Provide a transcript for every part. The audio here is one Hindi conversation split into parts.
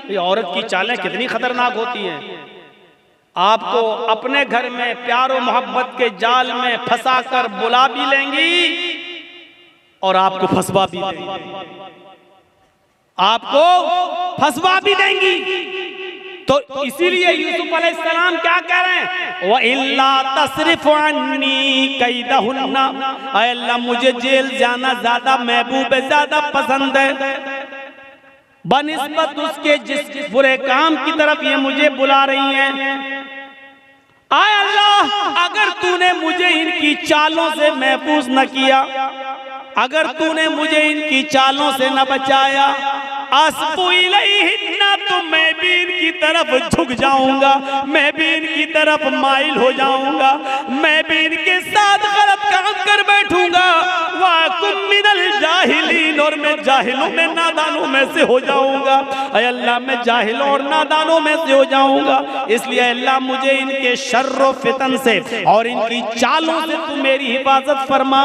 ये औरत की चालें कितनी खतरनाक होती हैं। आपको अपने घर में प्यारो मोहब्बत के जाल में फंसा कर बुला भी लेंगी और आपको फंसवा भी देंगी, आपको फंसवा भी देंगी। तो इसीलिए यूसुफ अलैहिस्सलाम क्या कह रहे हैं, व इल्ला तस्रिफ अन्नी कैदहुन्ना, ऐ अल्लाह मुझे जेल जाना ज्यादा महबूब है, ज्यादा पसंद है, बनिस्बत उसके जिस बुरे काम की तरफ ये मुझे बुला रही हैं। आय अल्लाह, अगर तूने मुझे इनकी चालों से महफूज न किया, अगर तूने मुझे इनकी चालों से न बचाया, अस्बु इलैहिन्ना, तो मैं भी इनकी तरफ झुक जाऊंगा, मैं भी इनकी तरफ माइल हो जाऊंगा, मैं भी इनके साथ गलत काम कर बैठूंगा। वाकुम मिनल जाहिलीन, और मैं जाहिलों में नादानों में से हो जाऊंगा। ऐ अल्लाह, मैं जाहिलों और नादानों में से हो जाऊंगा। इसलिए अल्लाह मुझे इनके शर्र फितन से और इनकी चालों से तू मेरी हिफाजत फरमा।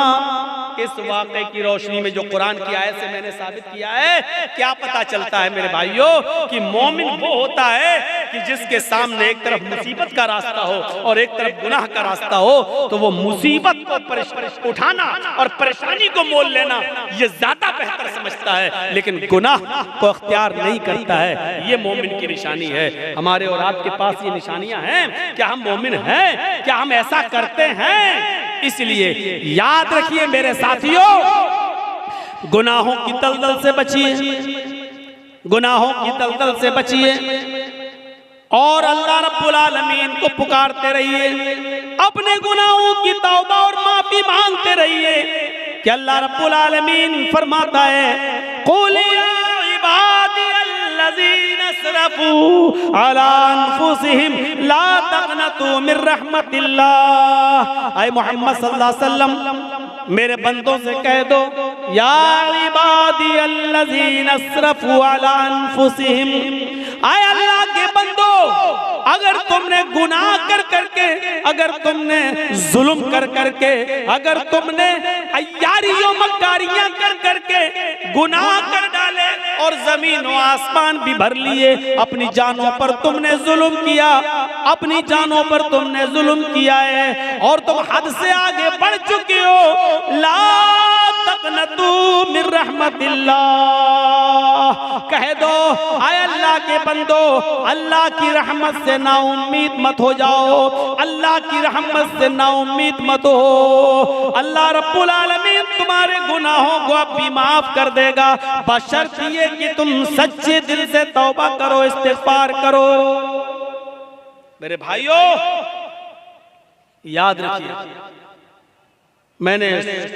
इस वाक़े की रोशनी में जो कुरान की आयत से मैंने साबित किया है, क्या पता चलता है मेरे भाइयों कि मोमिन वो होता है कि जिसके सामने एक तरफ मुसीबत का रास्ता हो और एक तरफ गुनाह का रास्ता हो, तो वो मुसीबत को उठाना और परेशानी को मोल लेना ये ज्यादा बेहतर समझता है, लेकिन गुनाह को अख्तियार नहीं करता है। ये मोमिन की निशानी है। हमारे और आपके पास ये निशानियां हैं। क्या हम मोमिन हैं? क्या हम ऐसा करते हैं? इसलिए याद रखिए मेरे साथियों, गुनाहों की दलदल से बचिए, गुनाहों की दलदल से बचिए और अल्लाह रब्बुल आलमीन को पुकारते रहिए, अपने गुनाहों की तौबा और माफी मांगते रहिए कि अल्लाह रब्बुल आलमीन फरमाता है, कुल या इबादियल्लज़ीना असरफू अला अनफुसिहिम ला तक़नतू मिर रहमतिल्लाह। ऐ मोहम्मद सल्लल्लाहु अलैहि वसल्लम, मेरे बंदों से कह दो, या इबादियल्लज़ीना असरफू अला अनफुसिहिम, आए अल्लाह के बंदो, अगर तुमने गुनाह कर करके, अगर तुमने जुल्म कर करके, अगर तुमने अय्यारियों मक्कारियां कर करके गुनाह कर डाले और जमीन व आसमान भी भर लिए, अपनी जानों पर तुमने जुल्म किया, अपनी जानों पर तुमने जुल्म किया है और तुम हद से आगे बढ़ चुके हो, ला तक़नतू मिर रहमतिल्लाह, कह दो आए अल्लाह के बंदो, अल्लाह की रहमत से ना उम्मीद मत हो जाओ, अल्लाह की रहमत से ना उम्मीद मत हो। अल्लाह रब्बुल आलमीन तुम्हारे गुनाहों को अब भी माफ कर देगा, बशर्त ये कि तुम सच्चे दिल से तौबा करो, इस्तिग़फ़ार करो। मेरे भाइयों याद रखिए, मैंने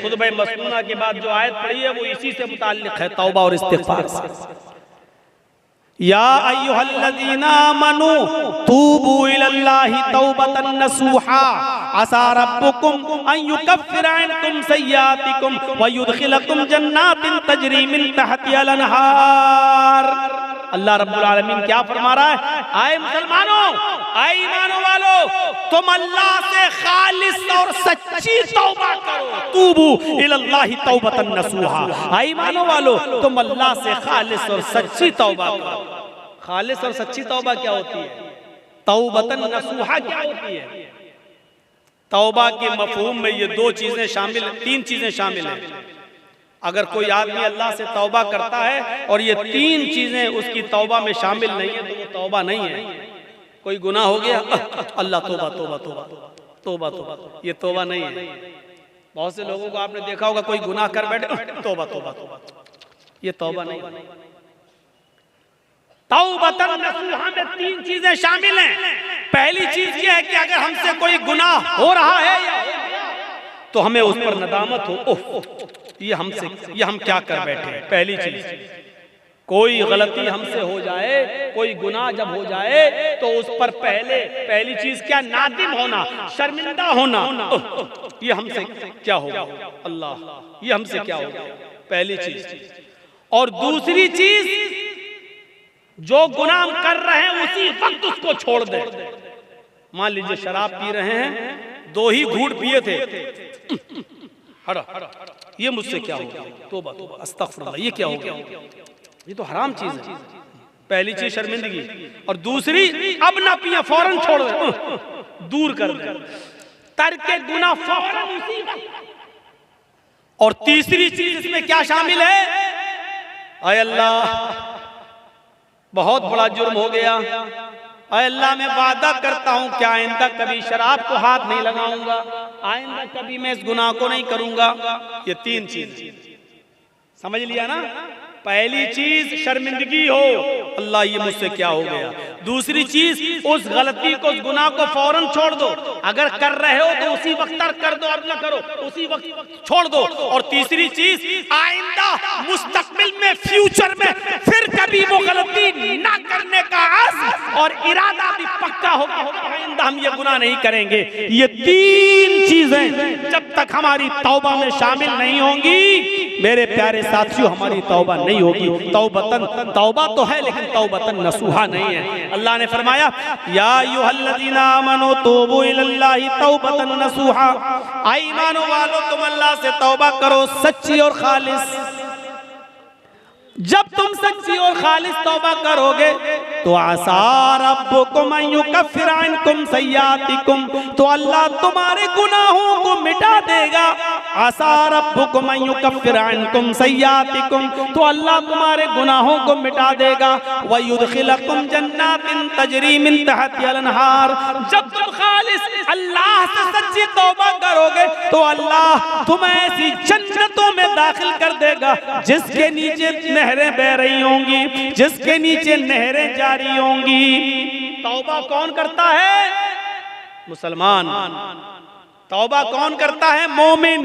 खुतबा मसनूना के बाद जो आयत पढ़ी है वो इसी से मुताल्लिक़ है, तौबा और इस्तिग़फ़ार से। या अय्युहल्लज़ीना आमनू तूबू इलल्लाहि तौबतन नसूहा असा रब्बुकुम अन युकफ्फिर अन्कुम सय्यातिकुम व युदखिलकुम जन्नातिन तजरी मिन तहतिहल अनहार। अल्लाह रब्बुल आलमीन क्या फरमा रहा है, आए मुसलमानों, आए ईमानों वालों, तुम अल्लाह से खालिस और सच्ची तौबा करो, तूबू इलल्लाहि तौबतन नसूहा। आए ईमानों वालों, तुम अल्लाह से खालिस और सच्ची तौबा करो। खालिस और सच्ची तौबा क्या होती है? तौबतन नसूहा क्या होती है? तौबा के मफहूम में ये दो चीजें शामिल, तीन चीजें शामिल हैं। अगर कोई आदमी अल्लाह से तौबा करता है और ये तीन चीजें उसकी तौबा में शामिल नहीं है तो वो तौबा नहीं है। कोई गुनाह हो गया, अल्लाह तौबा तौबा तौबा तौबा तौबा, ये तौबा नहीं है। बहुत से लोगों को आपने देखा होगा, कोई गुनाह कर बैठे, तौबा तौबा तौबा, ये तौबा नहीं। तौबतन नसूहा में तीन चीजें शामिल हैं। पहली चीज ये है कि अगर हमसे कोई गुनाह हो रहा है तो हमें उस पर नदामत हो, ओह ये हम क्या कर बैठे। पहली चीज, कोई गलती हमसे हो जाए, कोई गुनाह जब हो जाए तो उस पर पहली चीज क्या? नादिम होना, शर्मिंदा होना, ये हमसे क्या हो गया, अल्लाह ये हमसे क्या हो गया, पहली चीज। और दूसरी चीज, जो गुनाह कर रहे हैं उसी वक्त उसको छोड़ दे। मान लीजिए शराब पी रहे हैं, 2 ही घूंट पिए थे, ये मुझसे क्या हो गया, तौबा तौबा अस्तगफिरुल्लाह, ये क्या हो गया, ये तो हराम चीज है, पहली चीज शर्मिंदगी, और दूसरी अब ना पिए फौरन छोड़ दे, दूर कर दे, तर्के गुनाह फौरन उसी वक्त। और तीसरी चीज इसमें क्या शामिल है? आय अल्लाह बहुत बड़ा जुर्म हो गया, आय अल्लाह मैं वादा करता हूं कि आइंदा कभी शराब को हाथ नहीं लगाऊंगा, आइंदा कभी मैं इस गुनाह को नहीं करूंगा। ये तीन चीज समझ लिया ना? पहली चीज शर्मिंदगी हो, अल्लाह ये मुझसे क्या हो गया। दूसरी चीज उस गलती को, उस गुनाह को फौरन छोड़ दो, अगर कर रहे हो तो उसी वक्त तर्क कर दो, और ना करो उसी वक्त छोड़ दो। और तीसरी चीज आइंदा मुस्तकबिल में, फ्यूचर में फिर कभी वो गलती ना करने का आज़्म और इरादा भी पक्का होगा, आइंदा हम ये गुनाह नहीं करेंगे। ये तीन चीजें जब तक हमारी तौबा में शामिल नहीं होंगी मेरे प्यारे साथियों, हमारी तौबा नहीं होगी। तौबतन, तौबा तो है लेकिन तौबतन नसूहा नहीं है। अल्लाह ने फरमाया या अय्युहल्लज़ीना आमनू तूबू इलल्लाहि तौबतन नसूहा, ऐ ईमान वालों तुम अल्लाह से तौबा करो सच्ची और खालिस। जब तुम सच्ची और खालिस तौबा करोगे तो आसा रब्बुकुम अन युकफ्फिर अन्कुम सय्यातिकुम, तो अल्लाह तुम्हारे गुनाहों को मिटा देगा। आसा रब्बुकुम अन युकफ्फिर अन्कुम सय्यातिकुम, तो अल्लाह तुम्हारे गुनाहों को मिटा देगा। व युदखिलकुम जन्नातिन तजरी मिन तहतिहा अनहार, जब तुम खालिस अल्लाह से सच्ची तौबा करोगे तो अल्लाह तुम्हें ऐसी जन्नतों में दाखिल कर देगा जिसके नीचे नहरें बह रही होंगी, जिसके नीचे नहरें जारी होंगी। तौबा कौन करता है? मुसलमान। तौबा कौन करता है? मोमिन।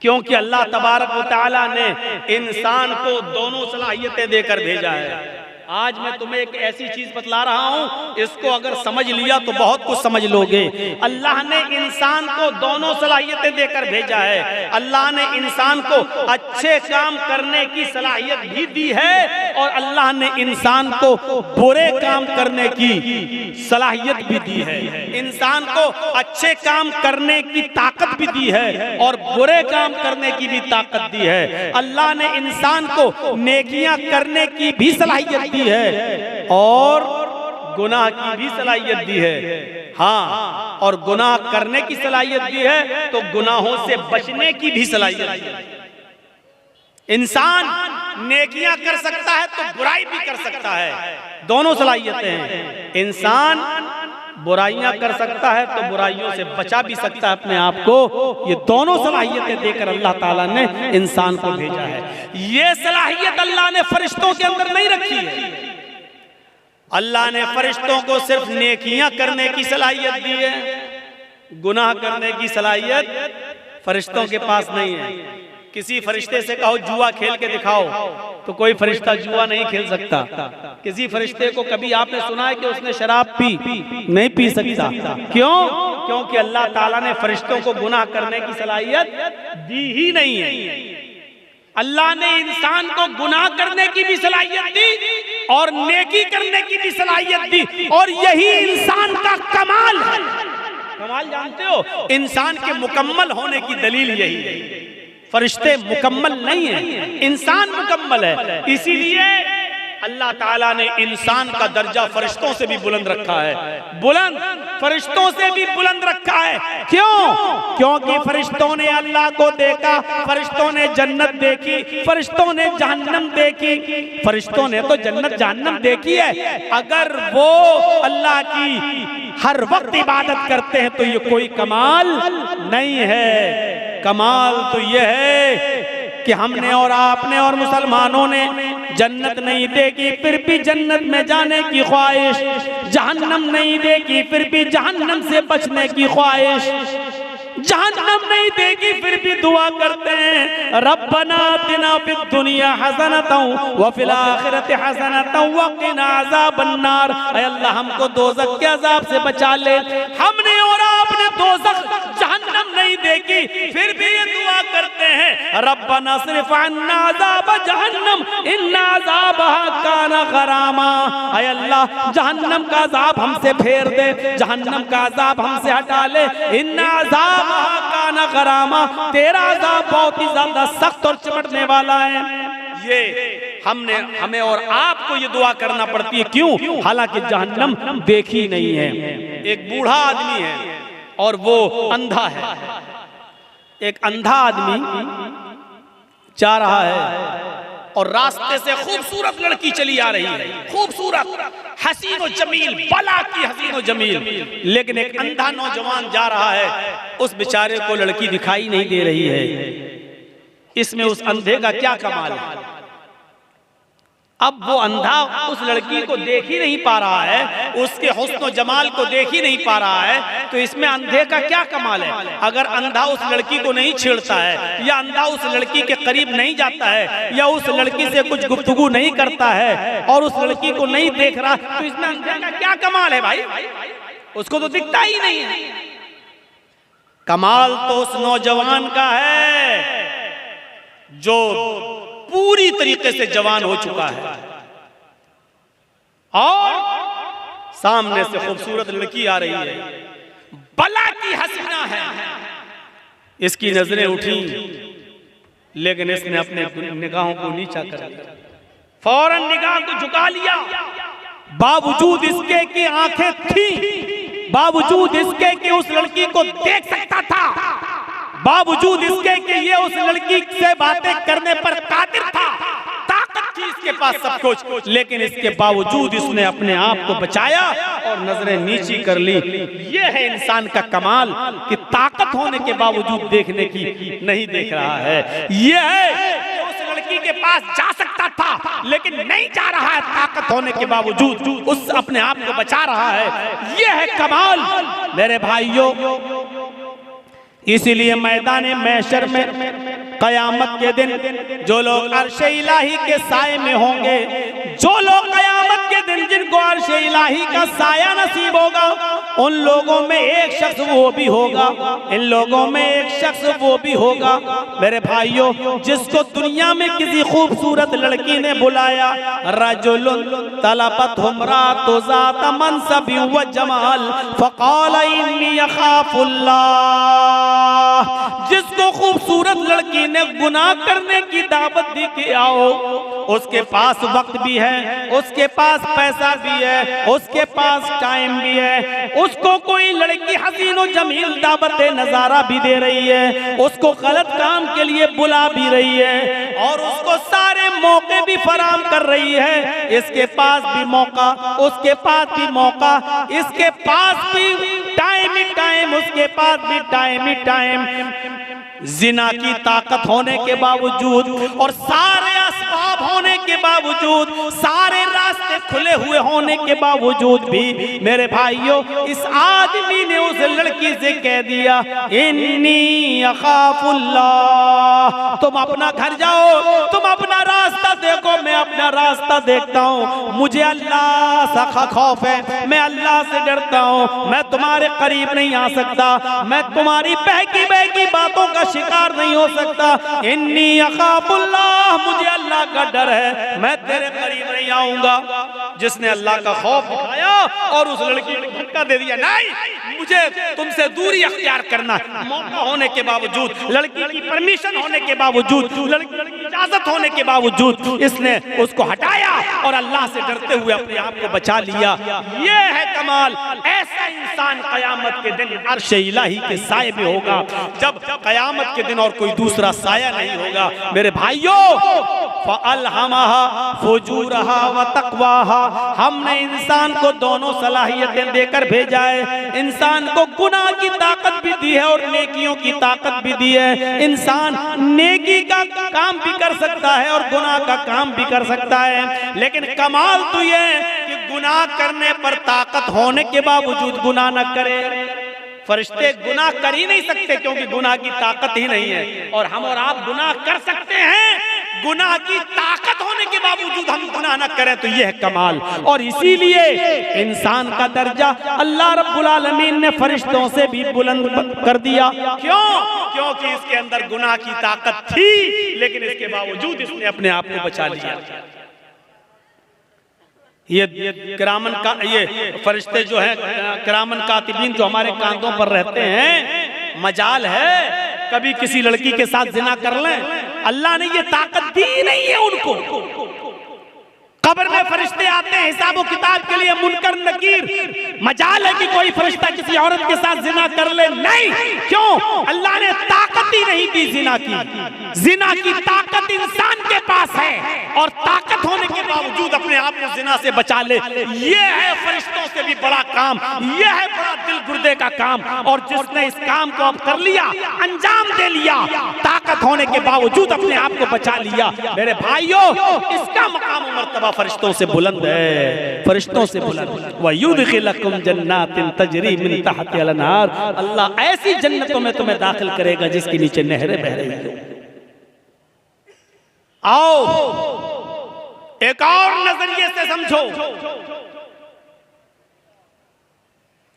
क्योंकि अल्लाह तबारक व तआला ने इंसान को दोनों सलाहियतें देकर भेजा है। आज मैं तुम्हें एक ऐसी चीज बतला रहा हूं, इसको अगर समझ लिया तो बहुत कुछ समझ लोगे। अल्लाह ने इंसान को दोनों सलाहियतें देकर भेजा है। अल्लाह ने इंसान को अच्छे काम करने की सलाहियत भी दी है और अल्लाह ने इंसान को बुरे काम करने की सलाहियत भी दी है। इंसान को अच्छे काम करने की ताकत भी दी है और बुरे काम करने की भी ताकत दी है। अल्लाह ने इंसान को नेकियां करने की भी सलाहियत दी है और गुनाह की भी सलाहियत दी है। हाँ, और गुनाह करने की सलाहियत दी है तो गुनाहों से बचने की भी सलाहियत दी है। इंसान नेकियां कर सकता है तो बुराई भी कर सकता है, दोनों सलाहियतें हैं। इंसान बुराइयां कर सकता है तो बुराइयों से बचा भी सकता है अपने आप को। ये दोनों सलाहियतें देकर अल्लाह ताला ने इंसान को भेजा है। ये सलाहियत अल्लाह ने फरिश्तों के अंदर नहीं रखी है। अल्लाह ने फरिश्तों को सिर्फ नेकियां करने की सलाहियत दी है, गुनाह करने की सलाहियत फरिश्तों के पास नहीं है। किसी फरिश्ते से कहो जुआ खेल के दिखाओ तो कोई फरिश्ता जुआ नहीं खेल सकता। किसी फरिश्ते को कभी आपने सुना है कि उसने शराब पी? नहीं पी सकता। क्यों? क्योंकि अल्लाह ताला ने फरिश्तों को गुनाह करने की सलाहियत दी ही नहीं है। अल्लाह ने इंसान को गुनाह करने की भी सलाहियत दी और नेकी करने की भी सलाहियत दी, और यही इंसान का कमाल है। कमाल जानते हो? इंसान के मुकम्मल होने की दलील यही है। फरिश्ते मुकम्मल नहीं है, इंसान मुकम्मल है। इसीलिए अल्लाह ताला ने इंसान का दर्जा फरिश्तों से भी बुलंद रखा है। बुलंद फरिश्तों से भी बुलंद रखा है। क्यों? क्योंकि फरिश्तों ने अल्लाह को देखा, फरिश्तों ने जन्नत देखी, फरिश्तों ने जहन्नम देखी। फरिश्तों ने तो जन्नत जहन्नम देखी है। अगर वो अल्लाह की हर वक्त इबादत करते हैं तो ये कोई कमाल नहीं है। कमाल तो यह है कि हमने और आपने और मुसलमानों ने जन्नत नहीं देखी फिर भी जन्नत में जाने की ख्वाहिश, जहन्नम नहीं देखी फिर भी जहन्नम से बचने की ख्वाहिश, जहन्नम नहीं देखी फिर भी दुआ करते हैं रब्बना आतिना फिद दुनिया हसनतन व फिल आखिरति हसनतन व क़िना अज़ाबन्नार। ऐ अल्लाह हमको दोज़ख के अजाब से बचा ले। हमने और आपने दोज़ख जहन्नम नहीं देखी फिर भी ये दुआ करते हैं रब्बना सिर्फ अन्ना अज़ाब जहन्नम इन्ना अज़ाबहा काना गरामा। ऐ अल्लाह जहन्नम का अजाब हमसे फेर दे, जहन्नम का अजाब हमसे हटा ले। इन्ना अज़ाब काना गरामा, तेरा अज़ाब बहुत ही ज्यादा सख्त और चिमटने वाला है। ये हमें और आपको ये दुआ करना पड़ती है। क्यों? हालांकि जहन्नम देखी नहीं है। एक बूढ़ा आदमी है और वो अंधा है। एक अंधा आदमी जा रहा है और रास्ते से खूबसूरत लड़की चली आ रही है, खूबसूरत, हसीन और जमील, बला की हसीन और जमील। लेकिन एक अंधा नौजवान जा रहा है, उस बेचारे को लड़की दिखाई नहीं दे रही है। इसमें उस अंधे का क्या कमाल है? अब वो अंधा उस लड़की को देख ही नहीं पा रहा है, उसके हुस्न और जमाल को देख ही नहीं पा रहा है, तो इसमें अंधे का क्या कमाल है? अगर अंधा उस लड़की को नहीं छेड़ता है, या अंधा उस लड़की के करीब नहीं जाता है, या उस लड़की से कुछ गुफ्तगू नहीं करता है और उस लड़की को नहीं देख रहा, तो इसमें अंधे का क्या कमाल है भाई? उसको तो दिखता ही नहीं है। कमाल तो उस नौजवान का है जो पूरी तरीके से जवान हो चुका है और सामने से खूबसूरत लड़की आ रही है, बला की हसीना है। इसकी नजरें उठी, लेकिन इसने अपने निगाहों को नीचा कर लिया, फौरन निगाह को झुका लिया। बावजूद इसके कि आंखें थी, बावजूद इसके कि उस लड़की को देख सकता था, बावजूद इसके कि ये उस लड़की से बातें करने पर कादिर था, ताकत थी इसके पास सब कुछ, लेकिन इसके बावजूद इसने अपने आप को बचाया और नजरें नीची कर ली। ये है इंसान का कमाल कि ताकत होने के बावजूद देखने की नहीं देख रहा है। ये है उस लड़की के पास जा सकता था लेकिन नहीं जा रहा है, ताकत होने के बावजूद उस अपने आप को बचा रहा है। ये है कमाल मेरे भाइयों। इसीलिए मैदान महशर में कयामत के दिन जो लोग अर्श इलाही के साए में होंगे, जो लोग कयामत के दिन जिनको अर्श इलाही का साया नसीब होगा, उन लोगों में एक शख्स वो भी होगा, इन लोगों में एक शख्स वो भी होगा मेरे भाइयों, जिसको दुनिया में किसी खूबसूरत लड़की ने बुलाया, रजुलुन तलबत हुमरातु ज़ात मनसबि व जमाल फ़क़ाल इन्नी अख़ाफ़ुल्लाह। जिसको खूबसूरत लड़की ने गुनाह करने की दावत दी कि आओ, उसके पास वक्त भी है, उसके पास पैसा भी है, उसके पास टाइम भी है, उसको कोई लड़की हसीन और जमील दावत नजारा भी दे रही है, उसको गलत काम के लिए बुला भी रही है और उसको सारे मौके भी फराम कर रही है। इसके पास भी मौका, उसके पास भी मौका, इसके पास भी टाइम ही टाइम, उसके पास भी टाइम ही टाइम। जिना की ताकत होने के बावजूद और सारे असबाब होने के बावजूद, सारे रास्ते खुले हुए होने के बावजूद भी मेरे भाइयों, इस आदमी ने उस लड़की से कह दिया इन्नी अख़ाफ़ुल्लाह, तुम अपना घर जाओ, तुम अपना रास्ता देखो, मैं अपना रास्ता देखता हूँ, मुझे अल्लाह सा खौफ है, मैं अल्लाह से डरता हूँ, मैं तुम्हारे करीब नहीं आ सकता, मैं तुम्हारी बहकी बहकी बातों का शिकार नहीं हो सकता। इन्नी अख़ाफ़ुल्लाह, मुझे अल्लाह का डर है, मैं तेरे करीब नहीं आऊंगा। जिसने अल्लाह का खौफ दिखाया और उस लड़की को धक्का दे दिया, नहीं मुझे तुमसे दूरी अख्तियार करना, मौका होने के बावजूद, लड़की की परमिशन होने के बावजूद, लड़की की इजाजत होने के बावजूद इसने उसको हटाया और अल्लाह से डरते हुए अपने आप को बचा लिया। ये है कमाल। ऐसा इंसान कयामत के दिन अर्श इलाही के साए में होगा, जब कयामत के दिन और कोई दूसरा साया नहीं होगा मेरे भाइयों। फ़अल्हमहा फ़ुजूरहा व तक़वाहा, हमने इंसान को दोनों सलाहियतें देकर भेजा है। इंसान को गुनाह की ताकत भी दी है और नेकियों की ताकत भी दी है। इंसान नेकी का काम भी कर सकता है और गुनाह का काम भी कर सकता है, लेकिन कमाल तो ये है कि गुनाह करने पर ताकत होने के बावजूद गुनाह न करे। फरिश्ते गुनाह कर ही नहीं सकते क्योंकि गुनाह की ताकत ही नहीं है, और हम और आप गुनाह कर सकते हैं, गुनाह की ताकत होने के बावजूद हम गुनाह न करें, तो यह है कमाल। और इसीलिए इंसान का दर्जा अल्लाह रब्बुल आलमीन ने फरिश्तों से भी बुलंद कर दिया। क्यों? क्योंकि इसके अंदर गुनाह की ताकत थी, लेकिन इसके बावजूद इसने अपने आप को बचा लिया। ये किरामन का, ये फरिश्ते जो है किरामन कातिबीन जो हमारे कांधों पर रहते हैं, मजाल है कभी किसी लड़की के साथ जिना कर लें, अल्लाह ने ये ताकत दी नहीं है उनको। कब्र में फरिश्ते आते हैं हिसाब व किताब के लिए, मुनकर नकीर। मजाल है कि कोई फरिश्ता किसी औरत के साथ जिना कर ले? नहीं। क्यों? अल्लाह ने ताकत ही नहीं दी जिना की। जिना की ताकत इंसान के पास है, और ताकत होने के बावजूद अपने आप को जिना से बचा ले, ये है फरिश्तों से भी बड़ा काम, ये है बड़ा दिल गुर्दे का काम। और जिसने इस काम को अब कर लिया, अंजाम दे लिया, ताकत होने के बावजूद अपने आप को बचा लिया, मेरे भाइयों, इसका मकाम और मर्तबा फरिश्तों से बुलंद है, फरिश्तों से बुलंद। वयुदखिलकुम जन्नातिन तजरी मिन तहतिहा अल-अनहार, अल्लाह ऐसी जन्नतों में तुम्हें दाखिल करेगा जिसके नीचे नहरें बह रही हैं। आओ एक और नजरिए से समझो,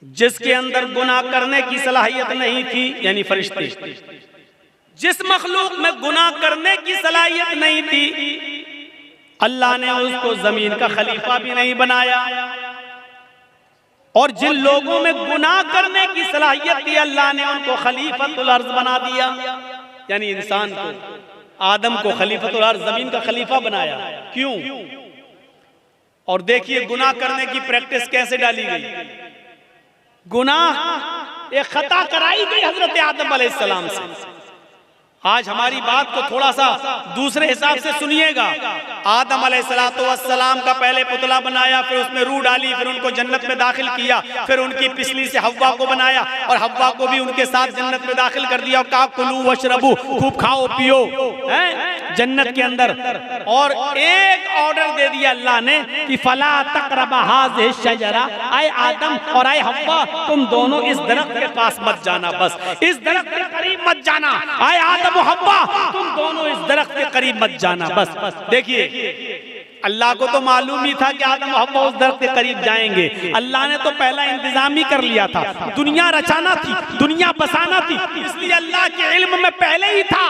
जिसके अंदर गुनाह करने की सलाहियत नहीं थी, यानी फरिश्ते, जिस मखलूक में गुनाह करने की सलाहियत नहीं थी, अल्लाह ने उसको जमीन का खलीफा भी नहीं बनाया। और जिन लोगों में गुनाह करने की सलाहियत थी, अल्लाह ने उनको खलीफतुल अर्ज बना दिया, यानी इंसान को, आदम को खलीफतुल अर्ज, जमीन का खलीफा बनाया। क्यों? और देखिए गुनाह करने की प्रैक्टिस कैसे डाली गई। गुनाह एक खता कराई गई हजरत आदम अलैहिस्सलाम से। आज हमारी बात को थोड़ा सा दूसरे हिसाब से सुनिएगा। आदम अलैहिस्सलाम का पहले पुतला बनाया, फिर उसमें रूह डाली, फिर उनको जन्नत में दाखिल किया, फिर उनकी पिछली से हव्वा को बनाया और हव्वा को भी उनके साथ जन्नत में दाखिल कर दिया। और कहा कुलू वशरबू, खूब खाओ पियो हैं जन्नत के अंदर। और एक ऑर्डर दे दिया अल्लाह ने कि फला तक़रबा हाज़िहि शजरा, आए आदम और आए हव्वा, तुम दोनों इस दरख्त के पास मत जाना, बस इस दरख्त के करीब मत जाना। आए आदम हव्वा, तुम दोनों इस दरख्त के करीब मत जाना, बस। देखिए अल्लाह को तो मालूम ही था कि आदम हव्वा उस दरख्त के करीब जाएंगे। अल्लाह ने तो पहला इंतजाम ही कर लिया था, दुनिया रचाना थी, दुनिया बसाना थी, इसलिए अल्लाह के इल्म में पहले ही था